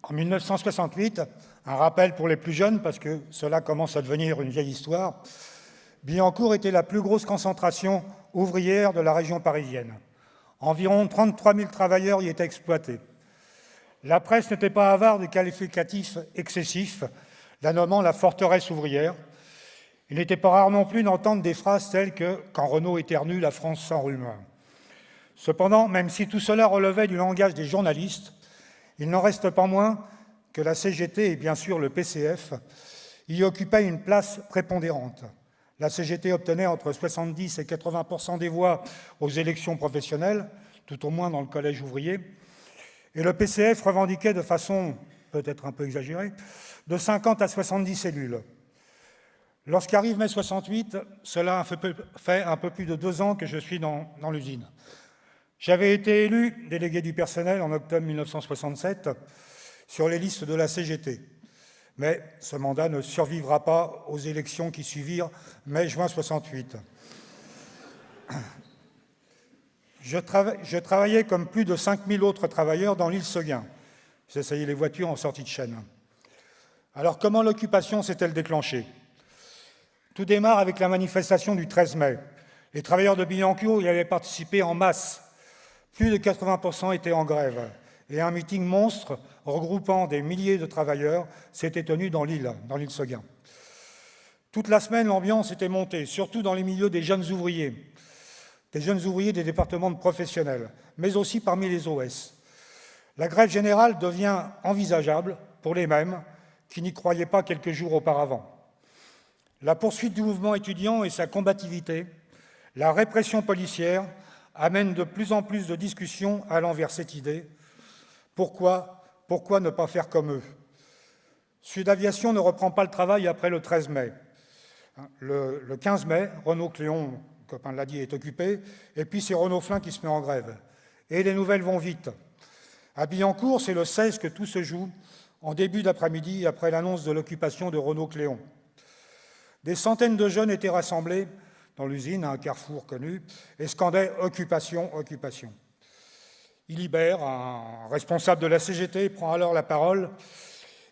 En 1968, un rappel pour les plus jeunes, parce que cela commence à devenir une vieille histoire, Billancourt était la plus grosse concentration ouvrière de la région parisienne. Environ 33 000 travailleurs y étaient exploités. La presse n'était pas avare de qualificatifs excessifs, la nommant la forteresse ouvrière. Il n'était pas rare non plus d'entendre des phrases telles que « quand Renault éternue, la France s'enrhume ». Cependant, même si tout cela relevait du langage des journalistes, il n'en reste pas moins que la CGT et bien sûr le PCF y occupaient une place prépondérante. La CGT obtenait entre 70 et 80% des voix aux élections professionnelles, tout au moins dans le collège ouvrier, et le PCF revendiquait de façon peut-être un peu exagérée de 50 à 70 cellules. Lorsqu'arrive mai 68, cela fait un peu plus de 2 ans que je suis dans l'usine. J'avais été élu délégué du personnel en octobre 1967 sur les listes de la CGT. Mais ce mandat ne survivra pas aux élections qui suivirent mai-juin 68. Je travaillais comme plus de 5000 autres travailleurs dans l'île Seguin. J'essayais les voitures en sortie de chaîne. Alors comment l'occupation s'est-elle déclenchée? Tout démarre avec la manifestation du 13 mai. Les travailleurs de Billancourt y avaient participé en masse. Plus de 80% étaient en grève. Et un meeting monstre regroupant des milliers de travailleurs s'était tenu dans l'île Seguin. Toute la semaine, l'ambiance était montée, surtout dans les milieux des jeunes ouvriers des départements de professionnels, mais aussi parmi les OS. La grève générale devient envisageable pour les mêmes qui n'y croyaient pas quelques jours auparavant. La poursuite du mouvement étudiant et sa combativité, la répression policière amènent de plus en plus de discussions allant vers cette idée. Pourquoi ne pas faire comme eux? Sud Aviation ne reprend pas le travail après le 13 mai. Le 15 mai, Renault Cléon, le copain l'a dit, est occupé, et puis c'est Renault Flin qui se met en grève. Et les nouvelles vont vite. À Billancourt, c'est le 16 que tout se joue, en début d'après-midi, après l'annonce de l'occupation de Renault Cléon. Des centaines de jeunes étaient rassemblés dans l'usine, à un carrefour connu, et scandaient « Occupation, occupation ». Ilibert, un responsable de la CGT, prend alors la parole,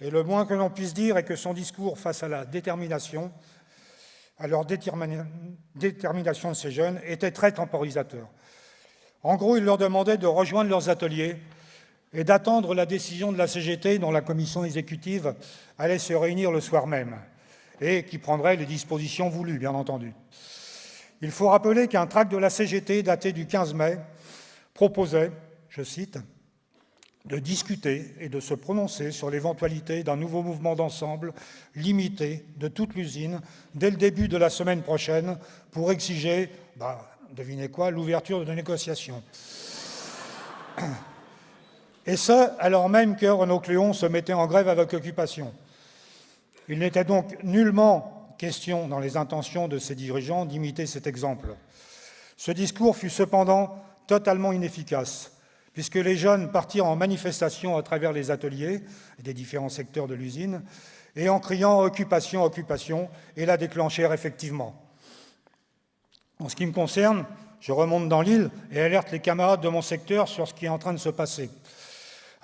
et le moins que l'on puisse dire est que son discours face à la détermination, à leur détermination de ces jeunes, était très temporisateur. En gros, il leur demandait de rejoindre leurs ateliers et d'attendre la décision de la CGT dont la commission exécutive allait se réunir le soir même et qui prendrait les dispositions voulues, bien entendu. Il faut rappeler qu'un tract de la CGT daté du 15 mai proposait, je cite, « de discuter et de se prononcer sur l'éventualité d'un nouveau mouvement d'ensemble limité de toute l'usine dès le début de la semaine prochaine pour exiger, devinez quoi, l'ouverture de négociations. » Et ce, alors même que Renault Cléon se mettait en grève avec occupation. Il n'était donc nullement question dans les intentions de ses dirigeants d'imiter cet exemple. Ce discours fut cependant totalement inefficace, puisque les jeunes partirent en manifestation à travers les ateliers des différents secteurs de l'usine et en criant « occupation, occupation » et la déclenchèrent effectivement. En ce qui me concerne, je remonte dans l'île et alerte les camarades de mon secteur sur ce qui est en train de se passer.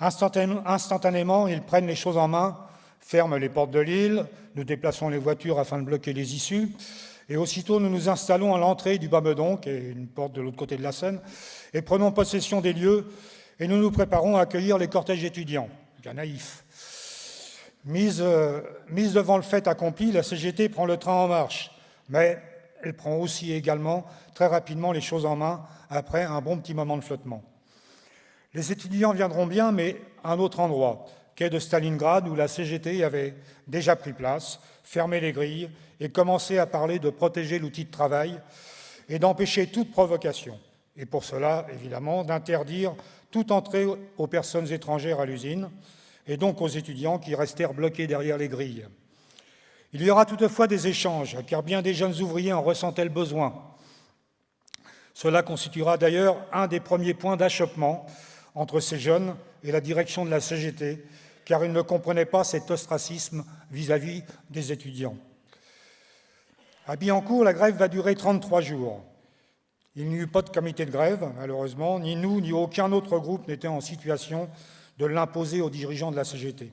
Instantanément, ils prennent les choses en main, ferment les portes de l'île, nous déplaçons les voitures afin de bloquer les issues, et aussitôt nous nous installons à l'entrée du Bas-Meudon, qui est une porte de l'autre côté de la Seine, et prenons possession des lieux, et nous nous préparons à accueillir les cortèges étudiants. Bien naïf. Mise devant le fait accompli, la CGT prend le train en marche, mais elle prend aussi également très rapidement les choses en main après un bon petit moment de flottement. Les étudiants viendront bien, mais à un autre endroit, quai de Stalingrad, où la CGT avait déjà pris place, fermé les grilles et commencé à parler de protéger l'outil de travail et d'empêcher toute provocation. Et pour cela, évidemment, d'interdire toute entrée aux personnes étrangères à l'usine et donc aux étudiants qui restèrent bloqués derrière les grilles. Il y aura toutefois des échanges, car bien des jeunes ouvriers en ressentaient le besoin. Cela constituera d'ailleurs un des premiers points d'achoppement entre ces jeunes et la direction de la CGT, car ils ne comprenaient pas cet ostracisme vis-à-vis des étudiants. À Billancourt, la grève va durer 33 jours. Il n'y eut pas de comité de grève, malheureusement, ni nous, ni aucun autre groupe n'était en situation de l'imposer aux dirigeants de la CGT.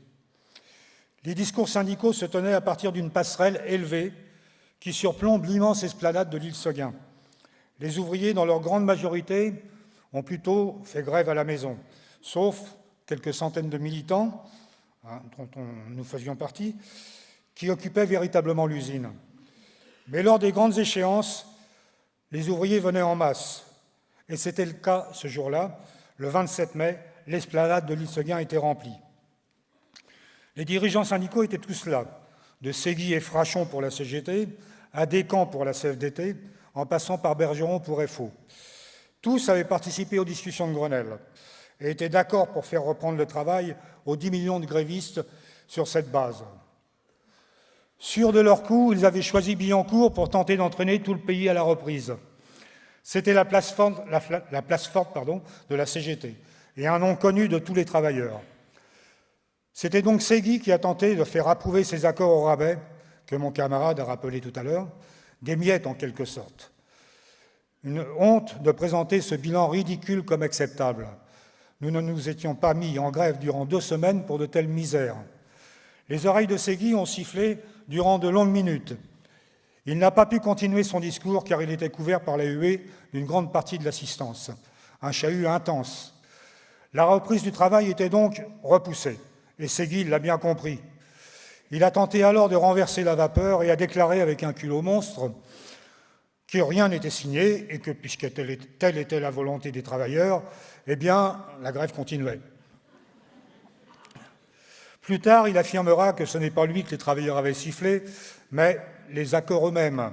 Les discours syndicaux se tenaient à partir d'une passerelle élevée qui surplombe l'immense esplanade de l'île Seguin. Les ouvriers, dans leur grande majorité, ont plutôt fait grève à la maison, sauf quelques centaines de militants, dont nous faisions partie, qui occupaient véritablement l'usine. Mais lors des grandes échéances, les ouvriers venaient en masse. Et c'était le cas ce jour-là. Le 27 mai, l'esplanade de l'île Seguin était remplie. Les dirigeants syndicaux étaient tous là, de Ségui et Frachon pour la CGT, à Descamps pour la CFDT, en passant par Bergeron pour FO. Tous avaient participé aux discussions de Grenelle et étaient d'accord pour faire reprendre le travail aux 10 millions de grévistes sur cette base. Sûrs de leur coup, ils avaient choisi Billancourt pour tenter d'entraîner tout le pays à la reprise. C'était la place forte de la CGT et un nom connu de tous les travailleurs. C'était donc Ségui qui a tenté de faire approuver ces accords au rabais, que mon camarade a rappelé tout à l'heure, des miettes en quelque sorte. Une honte de présenter ce bilan ridicule comme acceptable. Nous ne nous étions pas mis en grève durant 2 semaines pour de telles misères. Les oreilles de Ségui ont sifflé durant de longues minutes. Il n'a pas pu continuer son discours car il était couvert par la huée d'une grande partie de l'assistance. Un chahut intense. La reprise du travail était donc repoussée, et Ségui l'a bien compris. Il a tenté alors de renverser la vapeur et a déclaré avec un culot monstre que rien n'était signé et que, puisque telle était la volonté des travailleurs, eh bien, la grève continuait. Plus tard, il affirmera que ce n'est pas lui que les travailleurs avaient sifflé, mais les accords eux-mêmes.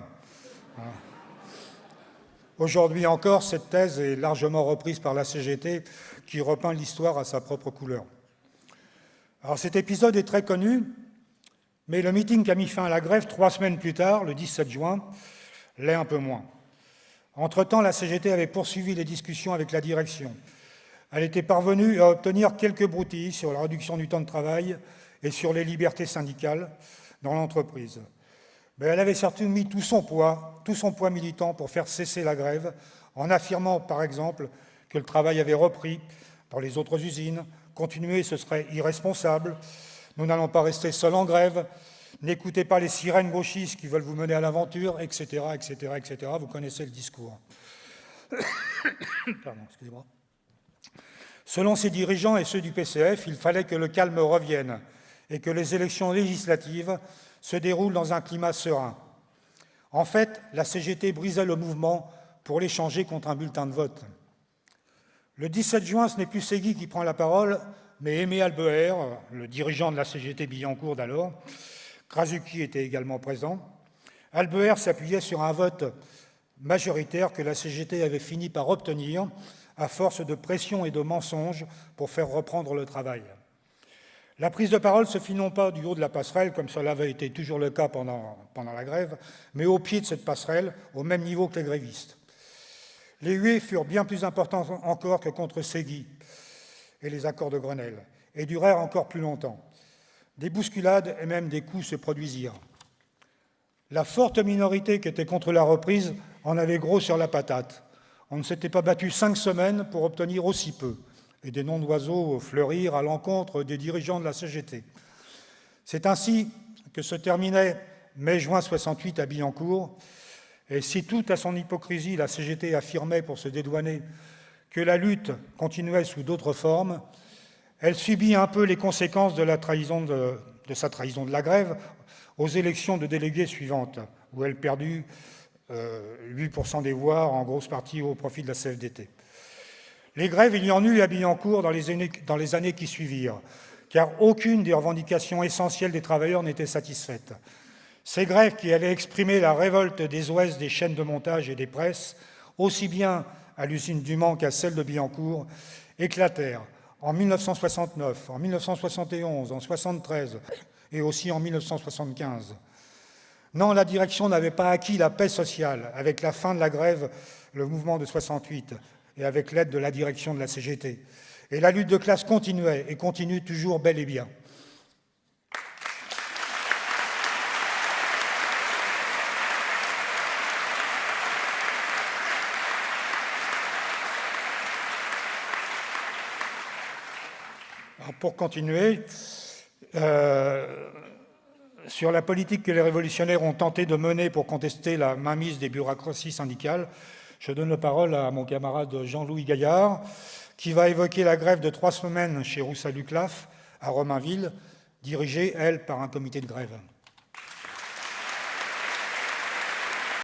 Aujourd'hui encore, cette thèse est largement reprise par la CGT, qui repeint l'histoire à sa propre couleur. Alors cet épisode est très connu, mais le meeting qui a mis fin à la grève 3 semaines plus tard, le 17 juin, l'est un peu moins. Entre-temps, la CGT avait poursuivi les discussions avec la direction. Elle était parvenue à obtenir quelques broutilles sur la réduction du temps de travail et sur les libertés syndicales dans l'entreprise. Mais elle avait surtout mis tout son poids militant pour faire cesser la grève, en affirmant, par exemple, que le travail avait repris dans les autres usines. Continuer, ce serait irresponsable. Nous n'allons pas rester seuls en grève. N'écoutez pas les sirènes gauchistes qui veulent vous mener à l'aventure, etc., etc., etc. Vous connaissez le discours. Pardon, excusez-moi. Selon ses dirigeants et ceux du PCF, il fallait que le calme revienne et que les élections législatives se déroulent dans un climat serein. En fait, la CGT brisait le mouvement pour l'échanger contre un bulletin de vote. Le 17 juin, ce n'est plus Ségui qui prend la parole, mais Aimé Albeher, le dirigeant de la CGT Billancourt d'alors. Krasuki était également présent. Albeher s'appuyait sur un vote majoritaire que la CGT avait fini par obtenir à force de pression et de mensonges pour faire reprendre le travail. La prise de parole se fit non pas du haut de la passerelle, comme cela avait été toujours le cas pendant la grève, mais au pied de cette passerelle, au même niveau que les grévistes. Les huées furent bien plus importantes encore que contre Ségui et les accords de Grenelle, et durèrent encore plus longtemps. Des bousculades et même des coups se produisirent. La forte minorité qui était contre la reprise en avait gros sur la patate. On ne s'était pas battu 5 semaines pour obtenir aussi peu, et des noms d'oiseaux fleurirent à l'encontre des dirigeants de la CGT. C'est ainsi que se terminait mai-juin 68 à Billancourt, et si tout à son hypocrisie la CGT affirmait pour se dédouaner que la lutte continuait sous d'autres formes, elle subit un peu les conséquences de sa trahison de la grève aux élections de délégués suivantes, où elle perdut 8% des voix, en grosse partie au profit de la CFDT. Les grèves, il y en eut à Billancourt dans les années qui suivirent, car aucune des revendications essentielles des travailleurs n'était satisfaite. Ces grèves qui allaient exprimer la révolte des ouest des chaînes de montage et des presses, aussi bien à l'usine du Mans qu'à celle de Billancourt, éclatèrent en 1969, en 1971, en 1973 et aussi en 1975. Non, la direction n'avait pas acquis la paix sociale avec la fin de la grève, le mouvement de 68, et avec l'aide de la direction de la CGT. Et la lutte de classe continuait et continue toujours bel et bien. pour continuer, sur la politique que les révolutionnaires ont tenté de mener pour contester la mainmise des bureaucraties syndicales, je donne la parole à mon camarade Jean-Louis Gaillard, qui va évoquer la grève de 3 semaines chez Roussat-Luclaf, à Romainville, dirigée, elle, par un comité de grève.